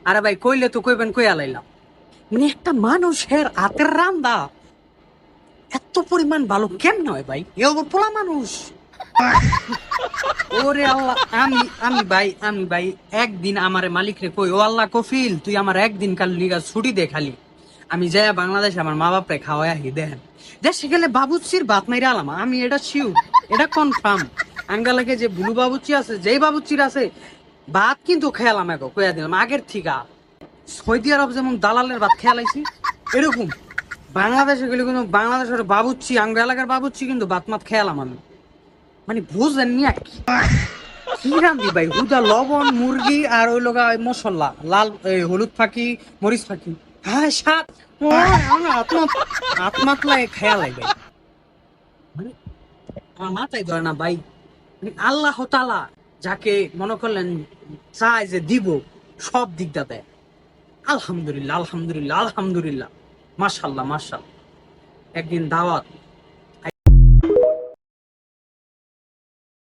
আরে ভাই কইলে তো কইবেন কইয়া লাইলাম। মানে একটা মানুষের হাতের রান্দা এত পরিমাণ ভালো কেমন হয় ভাই? এ পোলা মানুষ। ওরে আল্লাহ, আমি ভাই একদিন আমারে মালিক রে কই, ও আল্লাহ কফিল তুই আমার একদিন কাল লিগা ছুটি দে খালি, আমি যাই বাংলাদেশে আমার মা বাপরে খাওয়াই আহি। দেখেন দেশে গেলে বাবুচির ভাত মাইরা আলাম, আমি এটা শিওর, এটা কনফার্ম। আঙ্গালাকে যে বুলু বাবুচি আছে, যেই বাবুচির আছে, ভাত কিন্তু খেয়ালাম এখন কইয়া দিলাম আগের থিকা। সৌদি আরব যেমন দালালের ভাত খেয়ালাইছি, এরকম বাংলাদেশে গেলে কিন্তু বাংলাদেশের বাবুচ্চি, আঙ্গ এলাকার বাবুচ্চি কিন্তু ভাত মাত খেয়ালাম আমি। মানে বুঝলেন নিয়া কি রান্ধি ভাই, হুদা লবণ মুরগি আর ওই লগা মশলা লাল হলুদ ফাঁকি মরিচ ফাঁকি, হ্যাঁ সাত আমার আত্মাতলায় খেয়ালাই ভাই। মানে আমার মাথায় ধরে না ভাই। মানে আল্লাহ তাআলা যাকে মনে করলেন চায় যে দিব, সব দিকটা দেয়। আলহামদুলিল্লাহ আলহামদুলিল্লাহ আলহামদুলিল্লাহ, মাশাল্লাহ মাশাল্লাহ। একদিন দাওয়াত